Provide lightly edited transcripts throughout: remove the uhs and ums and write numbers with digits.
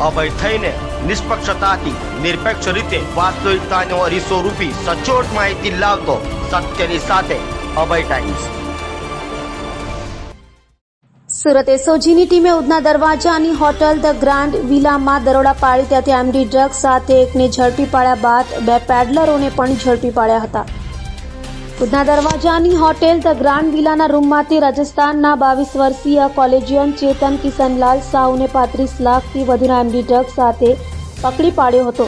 અભય થઈને નિષ્પક્ષતાથી નિરપેક્ષ રીતે વાસ્તવિકતાનો અરીસો રૂપી સચોટ માહિતી લાવતો સત્યની સાથે અભય ટાઈમ્સ। સુરત એસઓજીની ટીમે ઉધના દરવાજાની હોટલ ધ ગ્રાન્ડ વિલામાં દરોડા પાડી ત્યાંથી એમડી ડ્રગ્સ સાથે એકને ઝડપી પાડ્યા બાદ 2 પેડલરોને પણ ઝડપી પાડ્યા હતા। ઉધના દરવાજાની હોટેલ ધ ગ્રાન્ડ વિલાના રૂમમાંથી રાજસ્થાનના 22 વર્ષીય કોલેજિયન ચેતન કિશનલાલ સાહુને 35 લાખથી વધુના એમડી ડ્રગ્સ સાથે પકડી પાડ્યો હતો।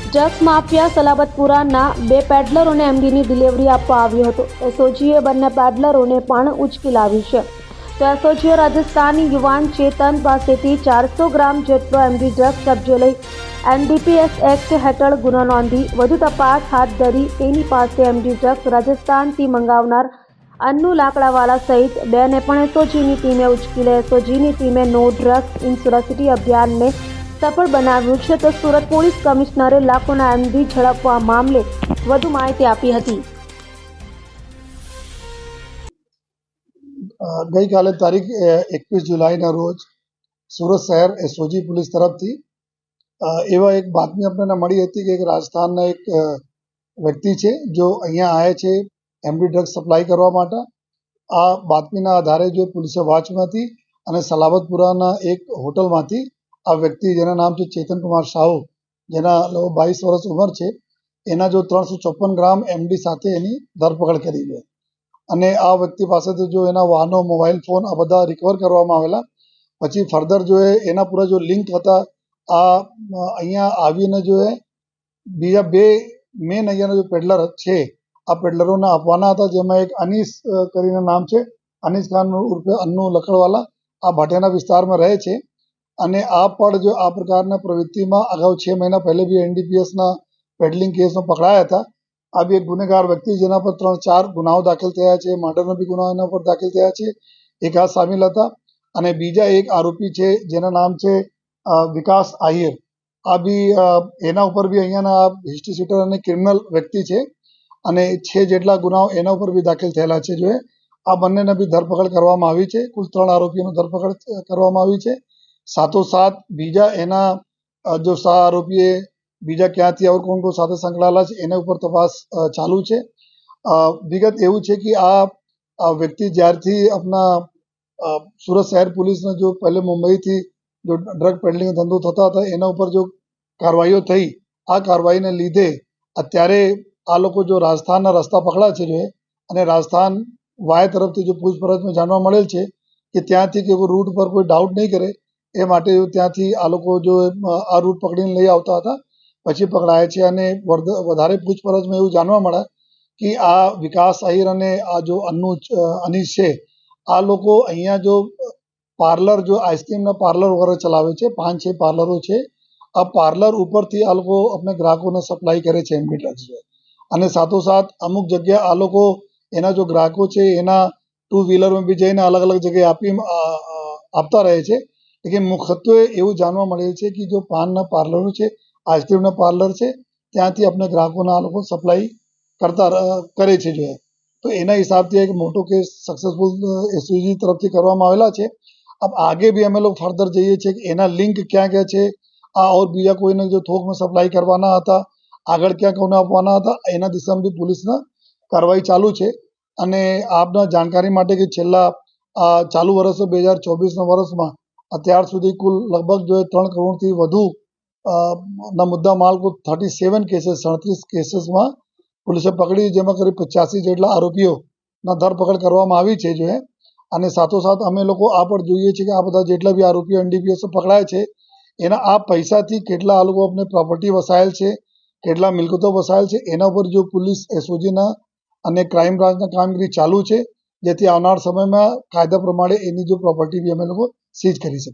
ડ્રગ્સ માફિયા સલાબતપુરાના 2 પેડલરોને એમડીની ડિલિવરી આપવા આવ્યો હતો। એસઓજીએ બંને પેડલરોને પણ ઉચકી લાવી છે। તો એસઓજીએ રાજસ્થાની યુવાન ચેતન પાસેથી 400 ગ્રામ જેટલો એમડી ડ્રગ્સ કબજે લઈ એનડીપીએસ એક્ટ હેઠળ ગુનો નોંધી વધુ તપાસ હાથ ધરી તેની પાસે એમડી ડ્રગ્સ રાજસ્થાનથી મંગાવનાર અન્નુ લાકડાવાલા સહિત 2ને પણ એસઓજીની ટીમે ઉચકી લઈ એસઓજીની ટીમે no drugs in Surat city અભિયાનને સફળ બનાવ્યું છે। તો સુરત પોલીસ કમિશનરે લાખોના એમડી ઝડપવા મામલે વધુ માહિતી આપી હતી। ગઈકાલે તારીખ 21 જુલાઈના રોજ સુરત શહેર એસઓજી પોલીસ તરફથી એવા એક બાતમી આપણને મળી હતી કે એક રાજસ્થાનના એક વ્યક્તિ છે જો અહીંયા આવ્યા છે એમડી ડ્રગ્સ સપ્લાય કરવા માટે। આ બાતમીના આધારે જો પોલીસે વોચમાંથી અને સલાબતપુરાના એક હોટલમાંથી આ વ્યક્તિ જેના નામ છે ચેતન કુમાર સાહુ, જેના 22 વર્ષ ઉંમર છે, એના જો 354 ગ્રામ એમડી સાથે એની ધરપકડ કરી છે અને આ વ્યક્તિ પાસેથી જો એના વાહનો, મોબાઈલ ફોન આ બધા રિકવર કરવામાં આવેલા। પછી ફર્ધર જો એના પૂરા જો લિંક હતા આ અહીંયા આવીને જો બીજા 2 મેન અહીંયાના જો પેડલર છે આ પેડલરોને આપવાના હતા, જેમાં એક અનીસ કરીને નામ છે, અનીસ ખાન ઉર્ફે અન્નુ લકડવાલા, આ ભાટિયાના વિસ્તારમાં રહે છે અને આ પણ જો આ પ્રકારના પ્રવૃત્તિમાં અગાઉ 6 મહિના પહેલે બી એનડીપીએસના પેડલિંગ કેસમાં પકડાયા હતા। આ બી એક ગુનેગાર વ્યક્તિ જેના પર 3-4 ગુનાઓ દાખલ થયા છે, મર્ડરના બી ગુનાઓ એના પર દાખલ થયા છે, એક આ સામેલ હતા અને બીજા એક આરોપી છે જેના નામ છે વિકાસ આહિર, આ બી એના ઉપર બી અહીંયાના હિસ્ટ્રી શીટર અને ક્રિમિનલ વ્યક્તિ છે અને 6 જેટલા ગુનાઓ એના ઉપર બી દાખલ થયેલા છે। જો આ બંનેને બી ધરપકડ કરવામાં આવી છે। કુલ 3 આરોપીઓની ધરપકડ કરવામાં આવી છે। સાથોસાથ બીજા એના જો સહ આરોપીએ બીજા ક્યાંથી और કોણ કોણ સાથે સંકળાયેલા છે એના ઉપર તપાસ ચાલુ છે। વિગત એવું છે કે આ વ્યક્તિ જ્યારથી આપણા સુરત શહેર પોલીસને જો પહેલે મુંબઈથી જો ડ્રગ પેડલિંગ ધંધો થતા હતા એના ઉપર જો કાર્યવાહીઓ થઈ, આ કાર્યવાહીને લીધે અત્યારે આ લોકો જો રાજસ્થાનના રસ્તા પકડા છે જો અને રાજસ્થાન વાય તરફથી જો પૂછપરછમાં જાણવા મળેલ છે કે ત્યાંથી કે રૂટ પર કોઈ ડાઉટ નહીં કરે એ માટે ત્યાંથી આ લોકો જો આ રૂટ પકડીને લઈ આવતા હતા, પછી પકડાય છે અને વધારે પૂછપરછમાં એવું જાણવા મળે કે આ વિકાસ આહિર અને આ જો અનીસ છે આ લોકો અહીંયા જો પાર્લર જો આઈસ્ક્રીમના પાર્લર વગેરે ચલાવે છે, 5-6 પાર્લરો છે। આ પાર્લર ઉપરથી આ લોકો આપણે ગ્રાહકોને સપ્લાય કરે છે એમડી ડ્રગ્સ અને સાથોસાથ અમુક જગ્યા આ લોકો એના જો ગ્રાહકો છે એના 2 વ્હીલરમાં બી જઈને અલગ અલગ જગ્યાએ આપતા રહે છે। લેકિન મુખ્યત્વે એવું જાણવા મળે છે કે જો પાનના પાર્લરો છે, આઈસ્ક્રીમના પાર્લર છે, ત્યાંથી આપણે ગ્રાહકોને આ લોકો સપ્લાય કરે છે જો તો એના હિસાબથી એક મોટો કેસ સક્સેસફુલ એસઓજી તરફથી કરવામાં આવેલા છે। अब आगे भी અમે લોકો ફર્ધર જઈએ છીએ કે એના લિંક ક્યાં ક્યાં છે, આ ઓર બીજા કોઈને જો થોકમાં સપ્લાય કરવાના હતા, આગળ ક્યાં કોને આપવાના હતા, એના દિશામાં બી પોલીસના કાર્યવાહી ચાલુ છે। અને આપના જાણકારી માટે કે છેલ્લા ચાલુ વર્ષ 2024ના વર્ષમાં અત્યાર સુધી કુલ લગભગ જો 3 કરોડથી વધુ ના મુદ્દા માલ કુલ 37 કેસીસમાં પોલીસે પકડી, જેમાં કરીબ 85 જેટલા આરોપીઓના ધરપકડ કરવામાં આવી છે જો અને સાથોસાથ અમે લોકો આ પણ જોઈએ છીએ કે આ બધા જેટલા બી આરોપીઓ એનડીપીએસ પકડાય છે એના આ પૈસાથી કેટલા આ લોકો આપણે પ્રોપર્ટી વસાયેલ છે, કેટલા મિલકતો વસાયેલ છે, એના ઉપર જો પોલીસ એસઓજીના અને ક્રાઇમ બ્રાન્ચના કામગીરી ચાલુ છે, જેથી આવનાર સમયમાં કાયદા પ્રમાણે એની જો પ્રોપર્ટી બી અમે લોકો સીઝ કરી શકીએ।